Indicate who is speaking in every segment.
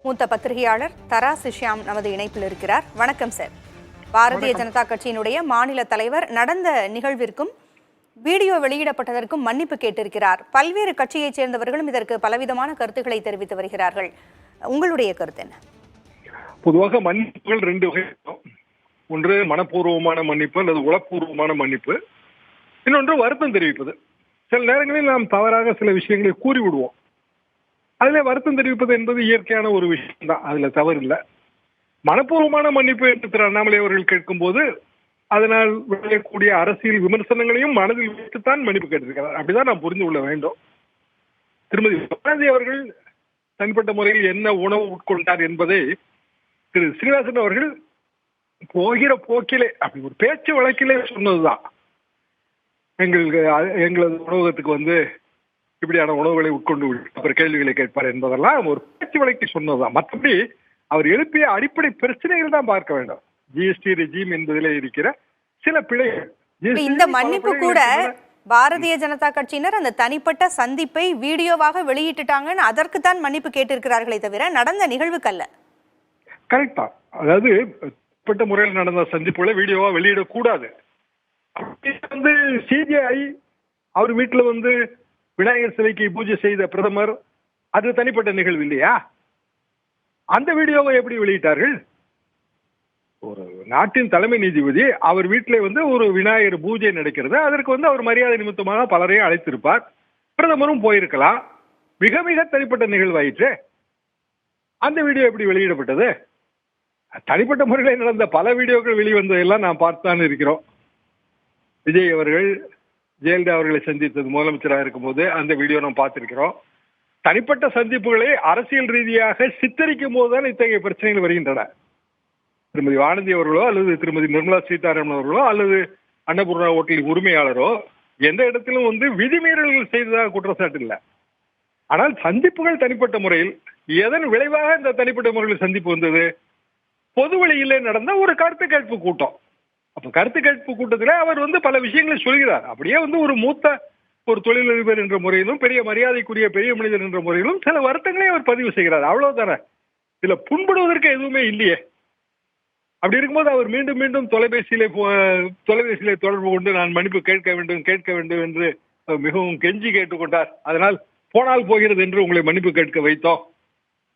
Speaker 1: மூத்த பத்திரிகையாளர் தராசு ஷியாம் நமது இணைப்பில் இருக்கிறார். வணக்கம் சார். பாரதிய ஜனதா கட்சியினுடைய மாநில தலைவர் நடந்த நிகழ்விற்கும் வீடியோ வெளியிடப்பட்டதற்கும் மன்னிப்பு கேட்டிருக்கிறார். பல்வேறு கட்சியைச் சேர்ந்தவர்களும் இதற்கு பலவிதமான கருத்துக்களை தெரிவித்து வருகிறார்கள். உங்களுடைய கருத்து என்ன?
Speaker 2: பொதுவாக மன்னிப்புகள் ரெண்டு வகை. ஒன்று மனப்பூர்வமான மன்னிப்பு அல்லது உளப்பூர்வமான மன்னிப்பு, இன்னொன்று வருத்தம் தெரிவிப்பது. சில நேரங்களில் நாம் தவறாக சில விஷயங்களை கூறிவிடுவோம். அதுல வருத்தம் தெரிவிப்பது என்பது இயற்கையான ஒரு விஷயம் தான், அதுல தவறு இல்லை. மனப்பூர்வமான மன்னிப்பு என்று திரு அண்ணாமலை அவர்கள் கேட்கும் போது அதனால் விளையக்கூடிய அரசியல் விமர்சனங்களையும் மனதில் வைத்துத்தான் மன்னிப்பு கேட்டிருக்கிறார். அப்படிதான் நாம் புரிந்து கொள்ள வேண்டும். திருமதி பாரதி அவர்கள் தனிப்பட்ட முறையில் என்ன உணவு உட்கொண்டார் என்பதை திரு ஸ்ரீனிவாசன் அவர்கள் போகிற போக்கிலே அப்படி ஒரு பேச்சு வழக்கிலே சொன்னதுதான். எங்களது உணவகத்துக்கு இப்படியான உணவுகளை உட்கொண்டு அப்புறம் கேள்விகளை கேட்பார் என்பதெல்லாம் ஒரு பேச்சு வழக்கு சொன்னதுதான். மற்றபடி அவர் எழுப்பிய அடிப்படை பிரச்சனைகள் தான் பார்க்க வேண்டும். ஜிஎஸ்டி ரெஜிம் என்பதிலே இருக்கிற சில பிழைகள்.
Speaker 1: இந்த மன்னிப்பு கூட பாரதிய ஜனதா கட்சியினர் அந்த தனிப்பட்ட சந்திப்பை வீடியோவாக வெளியிட்டுட்டாங்கன்னு அதற்கு தான் மன்னிப்பு கேட்டிருக்கிறார்களே தவிர நடந்த நிகழ்வுக்கு அல்ல.
Speaker 2: கரெக்டா. அதாவது தனிப்பட்ட முறையில் நடந்த சந்திப்புகளை வீடியோவா வெளியிடக்கூடாது. சிஜிஐ அவர் வீட்டுல விநாயகர் சிலைக்கு பூஜை செய்த பிரதமர், அது தனிப்பட்ட நிகழ்வு இல்லையா? அந்த வீடியோவை எப்படி வெளியிட்டார்கள்? ஒரு நாட்டின் தலைமை நீதிபதி அவர் வீட்டிலே ஒரு விநாயகர் பூஜை நடக்கிறது. அதற்கு அவர் மரியாதை நிமித்தமாக பலரையும் அழைத்திருப்பார். பிரதமரும் போயிருக்கலாம். மிக மிக தனிப்பட்ட நிகழ்வாயிற்று. அந்த வீடியோ எப்படி வெளியிடப்பட்டது? தனிப்பட்ட முறையில் நடந்த பல வீடியோக்கள் வெளிவந்ததெல்லாம் நாம் பார்த்துதான் இருக்கிறோம். விஜய் அவர்கள் ஜெயலலிதா அவர்களை சந்தித்தது முதலமைச்சராக இருக்கும் போது அந்த வீடியோ நாம் பார்த்திருக்கிறோம். தனிப்பட்ட சந்திப்புகளை அரசியல் ரீதியாக சித்தரிக்கும் போதுதான் இத்தகைய பிரச்சனைகள் வருகின்றன. திருமதி வானதி அவர்களோ அல்லது திருமதி நிர்மலா சீதாராமன் அவர்களோ அல்லது அன்னபூர்ணா ஹோட்டலின் உரிமையாளரோ எந்த இடத்திலும் விதிமீறல்கள் செய்ததாக குற்றச்சாட்டு இல்லை. ஆனால் சந்திப்புகள் தனிப்பட்ட முறையில் எதன் விளைவாக இந்த தனிப்பட்ட முறையில் சந்திப்பு வந்தது? பொது வழியிலே நடந்த ஒரு கருத்து கேட்பு கூட்டம். அப்ப கருத்து கேட்பு கூட்டத்தில் அவர் பல விஷயங்களை சொல்கிறார். அப்படியே ஒரு மூத்த ஒரு தொழிலதிபர் என்ற முறையிலும் பெரிய மரியாதைக்குரிய பெரிய மனிதர் என்ற முறையிலும் சில வருத்தங்களை அவர் பதிவு செய்கிறார். அவ்வளவுதானே. இதுல புண்படுவதற்கு எதுவுமே இல்லையே. அப்படி இருக்கும்போது அவர் மீண்டும் மீண்டும் தொலைபேசியிலே தொடர்பு கொண்டு நான் மன்னிப்பு கேட்க வேண்டும் என்று மிகவும் கெஞ்சி கேட்டுக்கொண்டார். அதனால் போனால் போகிறது என்று உங்களை மன்னிப்பு கேட்க வைத்தோம்.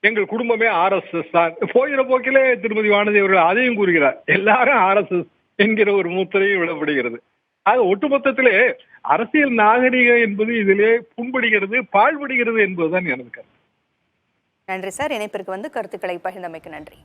Speaker 2: எங்கள் குடும்பமே RSS தான். போகிற போக்கிலே திருமதி வானதி அவர்கள் அதையும் கூறுகிறார். எல்லாரும் RSS என்கிற ஒரு முத்திரையும் விடப்படுகிறது. ஆக ஒட்டுமொத்தத்திலே அரசியல் நாகரிகம் என்பது இதிலே புண்படுகிறது, பாழ்படுகிறது என்பதுதான் எனக்கு.
Speaker 1: நன்றி சார். இணைப்பிற்கு கருத்துக்களை பகிர்ந்தமைக்கு நன்றி.